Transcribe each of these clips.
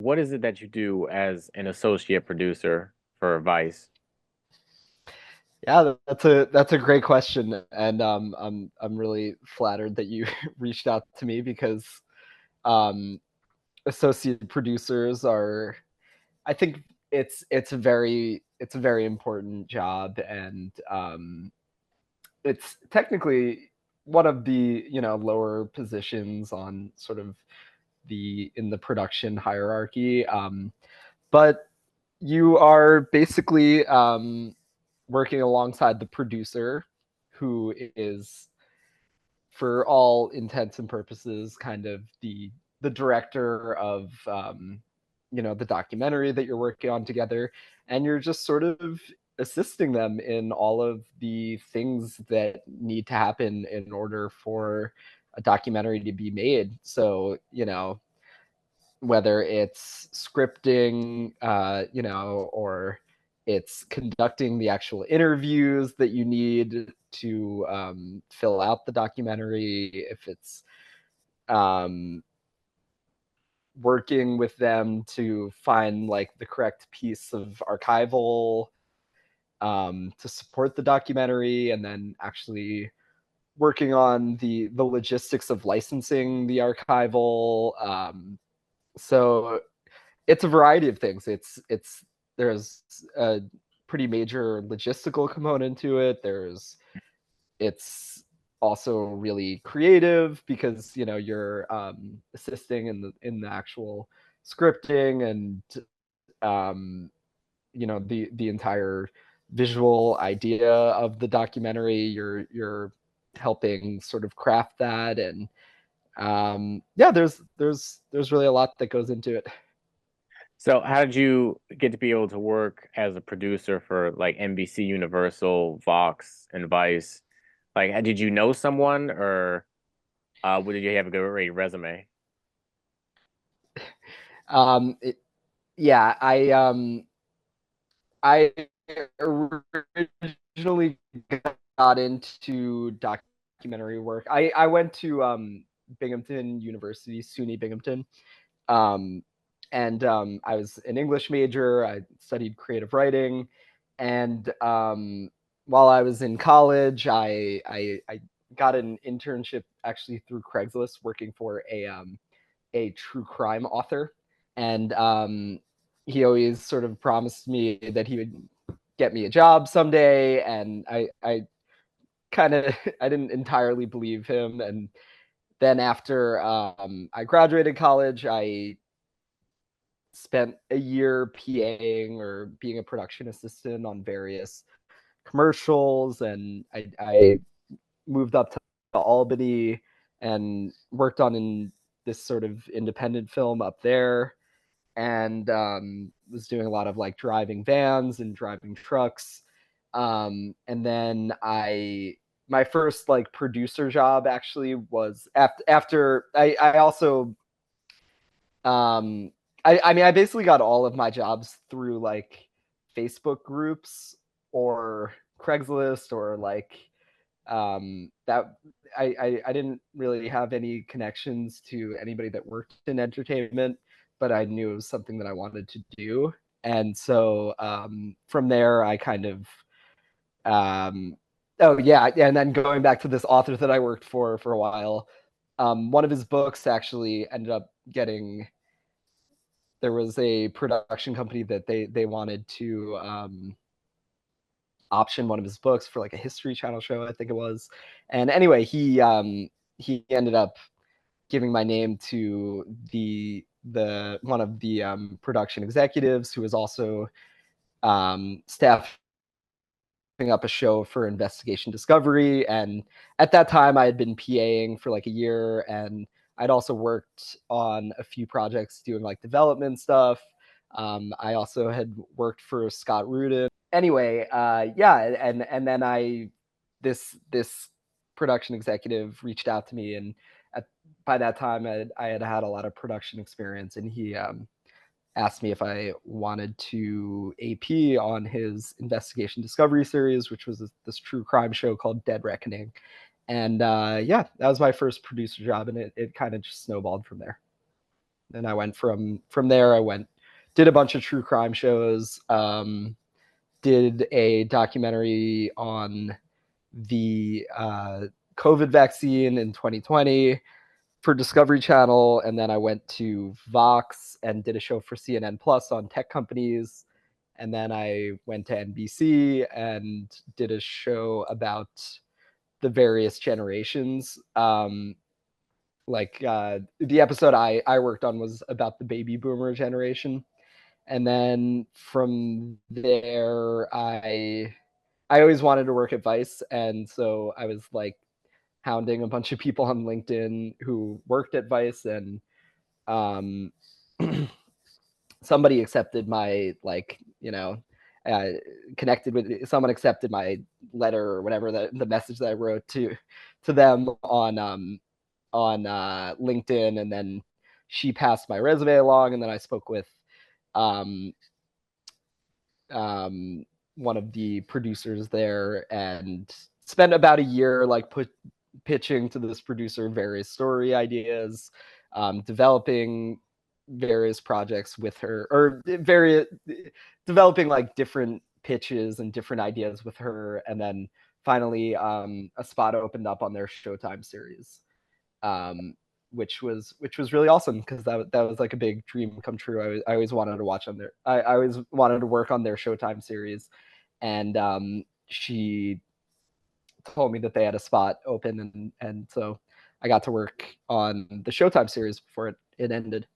what is it that you do as an associate producer for Vice? Yeah, that's a great question, and I'm really flattered that you reached out to me because um, associate producers are, I think it's a very important job, and it's technically one of the lower positions on sort of the in the production hierarchy, but you are basically working alongside the producer, who is, for all intents and purposes, kind of the director of the documentary that you're working on together, and you're just sort of assisting them in all of the things that need to happen in order for a documentary to be made. So whether it's scripting, or it's conducting the actual interviews that you need to fill out the documentary, if it's um, working with them to find like the correct piece of archival to support the documentary, and then actually working on the logistics of licensing the archival. So it's a variety of things. There's a pretty major logistical component to it. It's also really creative because you're assisting in the actual scripting, and the entire visual idea of the documentary. You're helping sort of craft that, and yeah, there's really a lot that goes into it. So how did you get to be able to work as a producer for like NBC, Universal, Vox, and Vice? Like, did you know someone, or did you have a great resume? It, yeah, I originally got into documentary work. I went to Binghamton University, SUNY Binghamton, um, and I was an English major. I studied creative writing, and while I was in college, I got an internship actually through Craigslist, working for a true crime author, and he always sort of promised me that he would get me a job someday, and I kind of I didn't entirely believe him. And then after I graduated college, I spent a year PAing or being a production assistant on various commercials, and I moved up to Albany and worked on this sort of independent film up there, and was doing a lot of like driving vans and driving trucks. And then my first like producer job actually was after I also um I mean, I basically got all of my jobs through like Facebook groups or Craigslist, or like that I didn't really have any connections to anybody that worked in entertainment, but I knew it was something that I wanted to do. And so from there, I kind of oh yeah, and then going back to this author that I worked for a while, one of his books actually ended up getting. There was a production company that they wanted to option one of his books for like a History Channel show, I think it was. And anyway, he ended up giving my name to the one of the production executives, who was also staffing up a show for Investigation Discovery. And at that time, I had been PAing for like a year, and I'd also worked on a few projects doing like development stuff. I also had worked for Scott Rudin. Anyway, yeah, and then this production executive reached out to me, and at, by that time I had had a lot of production experience, and he asked me if I wanted to AP on his Investigation Discovery series, which was this true crime show called Dead Reckoning. And yeah, that was my first producer job, and it kind of just snowballed from there. and I went from there. I went did a bunch of true crime shows. Did a documentary on the COVID vaccine in 2020 for Discovery Channel, and then I went to Vox and did a show for CNN Plus on tech companies, and then I went to NBC and did a show about the various generations. The episode I worked on was about the baby boomer generation, and then from there I always wanted to work at Vice, and so I was like hounding a bunch of people on LinkedIn who worked at Vice, and um, somebody accepted my uh, connected with someone accepted my letter or whatever the message that I wrote to them on LinkedIn, and then she passed my resume along, and then I spoke with um, um, one of the producers there and spent about a year pitching to this producer various story ideas, developing various projects with her, or various developing like different pitches and different ideas with her, and then finally a spot opened up on their Showtime series, um, which was really awesome because that was like a big dream come true. I always wanted to watch on their I always wanted to work on their Showtime series, and she told me that they had a spot open, and so I got to work on the Showtime series before it ended.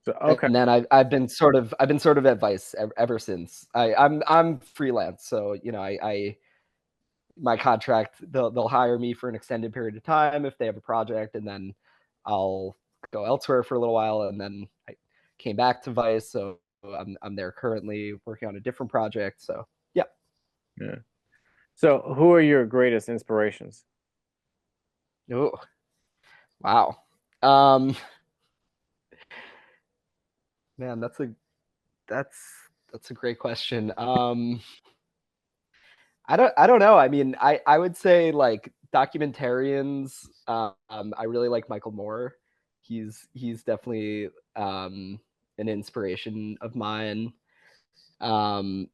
So okay. And then I've been sort of at Vice ever since. I'm freelance, so I my contract they'll hire me for an extended period of time if they have a project, and then I'll go elsewhere for a little while, and then I came back to Vice, so I'm there currently working on a different project. So yeah. Yeah. So who are your greatest inspirations? Oh wow. Um, Man, that's that's a great question. I don't know. I mean, I would say like documentarians. I really like Michael Moore. He's definitely an inspiration of mine. Um,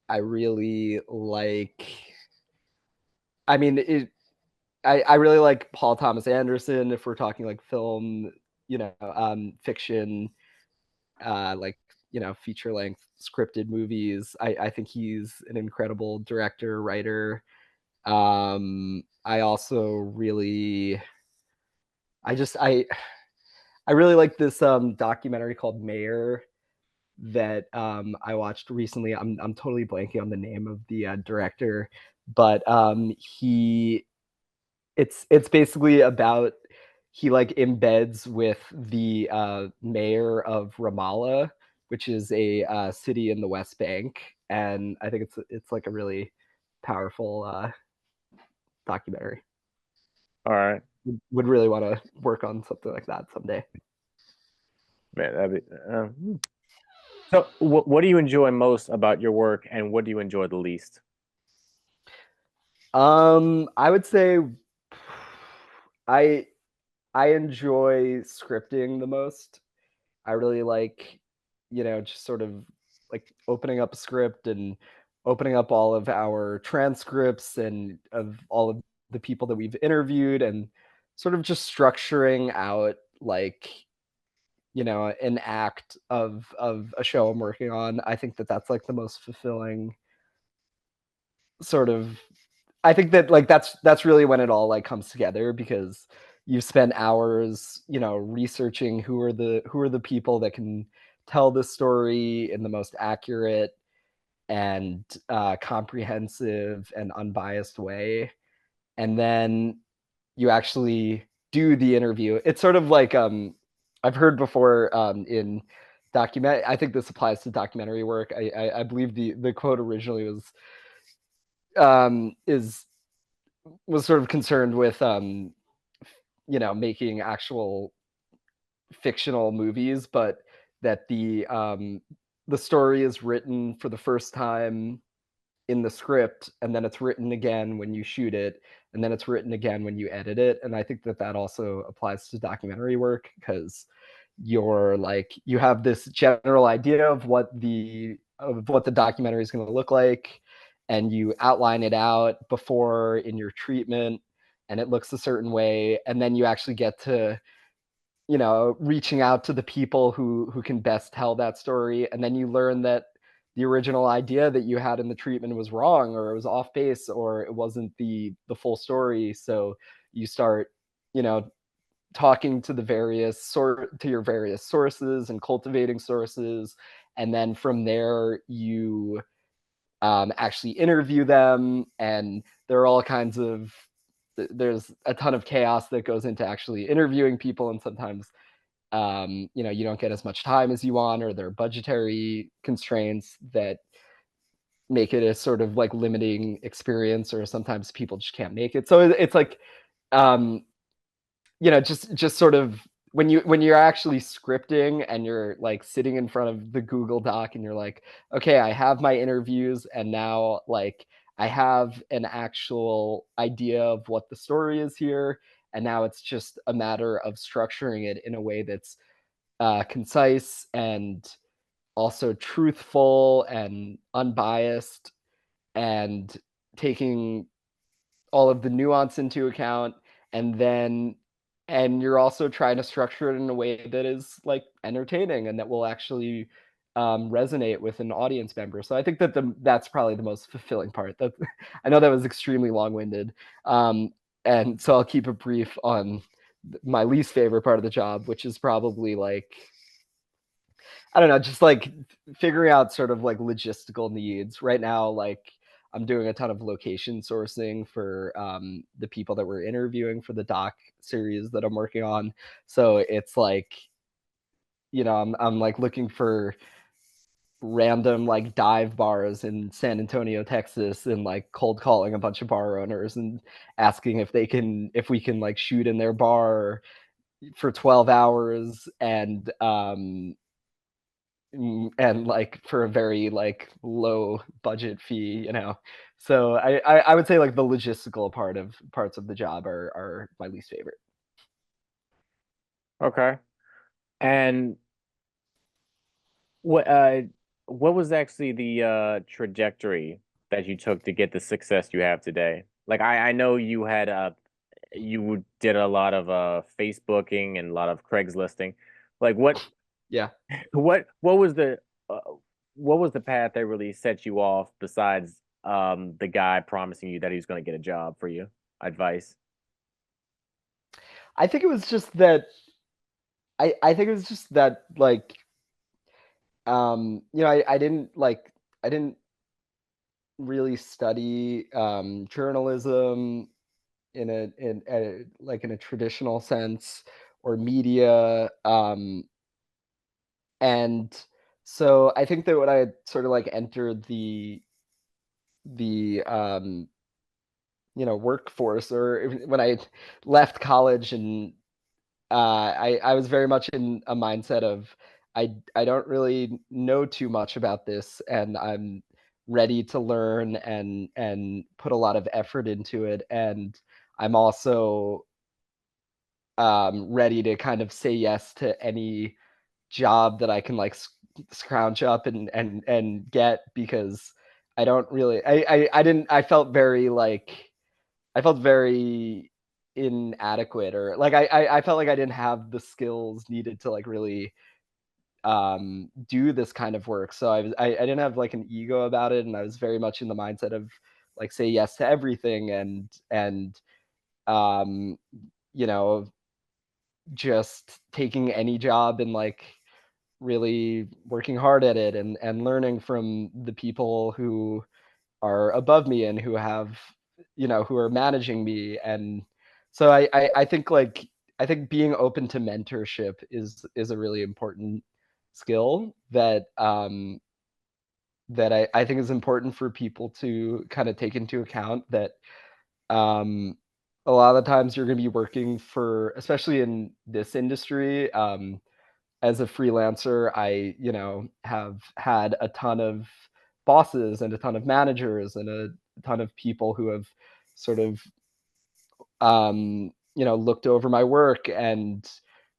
I really like. I mean, I really like Paul Thomas Anderson if we're talking like film, fiction, like feature length scripted movies. I think he's an incredible director, writer. I also really, I just, I really like this documentary called Mayor that I watched recently. I'm totally blanking on the name of the director, but it's basically about he like embeds with the mayor of Ramallah, which is a city in the West Bank, and I think it's like a really powerful documentary. All right, Would really want to work on something like that someday. man. So what do you enjoy most about your work, and what do you enjoy the least? I would say I I enjoy scripting the most. I really like, just sort of like opening up a script and opening up all of our transcripts and of all of the people that we've interviewed, and sort of just structuring out like, an act of a show I'm working on. I think that that's like the most fulfilling sort of. I think that like that's really when it all like comes together, because you've spent hours, researching who are the people that can tell the story in the most accurate and comprehensive and unbiased way, and then you actually do the interview. It's sort of like I've heard before in document. I think this applies to documentary work. I believe the quote originally is was sort of concerned with making actual fictional movies, but that the story is written for the first time in the script, and then it's written again when you shoot it, and then it's written again when you edit it. And I think that that also applies to documentary work, because you're like you have this general idea of what the documentary is going to look like, and you outline it out before in your treatment, and it looks a certain way, and then you actually get to reaching out to the people who can best tell that story, and then you learn that the original idea that you had in the treatment was wrong, or it was off base, or it wasn't the full story. So you start you know talking to your various sources and cultivating sources, and then from there you actually interview them, and there are all kinds of there's a ton of chaos that goes into actually interviewing people, and sometimes you don't get as much time as you want, or there are budgetary constraints that make it a sort of like limiting experience, or sometimes people just can't make it. So it's like um, just sort of when you're actually scripting and you're like sitting in front of the Google Doc and you're like, okay, I have my interviews, and now like I have an actual idea of what the story is here, and now it's just a matter of structuring it in a way that's concise and also truthful and unbiased, and taking all of the nuance into account, and then and you're also trying to structure it in a way that is like entertaining and that will actually resonate with an audience member. So I think that's probably the most fulfilling part. That I know that was extremely long-winded, and so I'll keep it brief on my least favorite part of the job, which is probably like I don't know, just like figuring out sort of like logistical needs. Right now, like I'm doing a ton of location sourcing for the people that we're interviewing for the doc series that I'm working on. So it's like, I'm like looking for random like dive bars in San Antonio, Texas, and like cold calling a bunch of bar owners and asking if we can like shoot in their bar for 12 hours, and like for a very like low budget fee. So I would say like the logistical parts of the job are my least favorite. Okay. And what what was actually the trajectory that you took to get the success you have today? Like I know you had you did a lot of Facebooking and a lot of Craigslisting. Like Yeah. what was uh, what was the path that really set you off besides the guy promising you that he was going to get a job for you? Advice. I think it was just that I think it was just that like I didn't really study journalism in a traditional sense, or media, and so I think that when I had sort of like entered the workforce, or when I left college, and I was very much in a mindset of I don't really know too much about this, and I'm ready to learn and put a lot of effort into it, and I'm also ready to kind of say yes to any job that I can like scrounge up and get, because I don't really I didn't I felt very inadequate, or like I felt like I didn't have the skills needed to like really do this kind of work. So I didn't have like an ego about it, and I was very much in the mindset of like say yes to everything, and um you know just taking any job and like really working hard at it, and learning from the people who are above me and who are managing me. And so I think being open to mentorship is a really important skill that I think is important for people to kind of take into account, that um a lot of the times you're going to be working for, especially in this industry, as a freelancer, I, have had a ton of bosses and a ton of managers and a ton of people who have sort of, looked over my work, and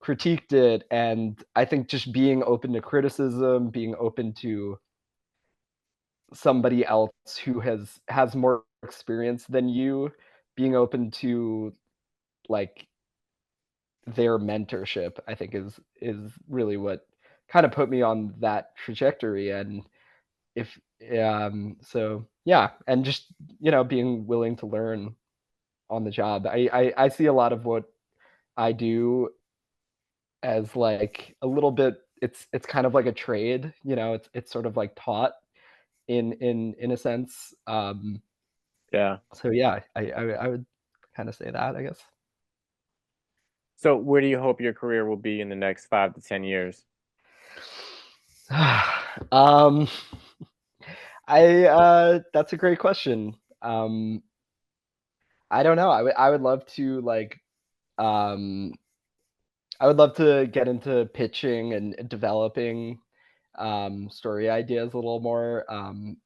critiqued it, and I think just being open to criticism, being open to somebody else who has more experience than you, being open to like their mentorship, I think is really what kind of put me on that trajectory. And if so yeah, and just being willing to learn on the job. I see a lot of what I do as like a little bit, it's kind of like a trade, it's sort of like taught in a sense. Yeah. So yeah, I would kind of say that, I guess. So where do you hope your career will be in the next 5 to 10 years? um I That's a great question. I don't know. I would love to like um I would love to get into pitching and developing story ideas a little more.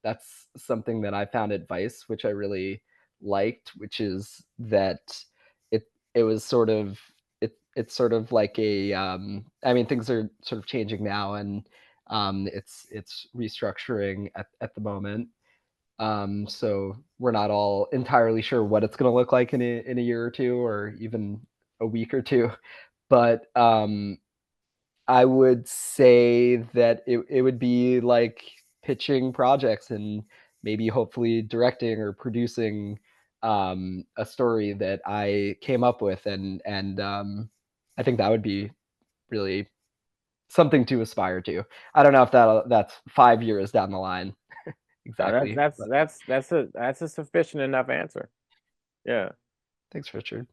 That's something that I found at Vice, which I really liked, which is that it was sort of it's sort of like a I mean, things are sort of changing now, and it's restructuring at the moment. So we're not all entirely sure what it's going to look like in a year or two, or even a week or two. But I would say that it would be like pitching projects and maybe hopefully directing or producing a story that I came up with, and I think that would be really something to aspire to. I don't know if that's 5 years down the line That's exactly, that's but that's that's a sufficient enough answer. Yeah. thanks, Richard.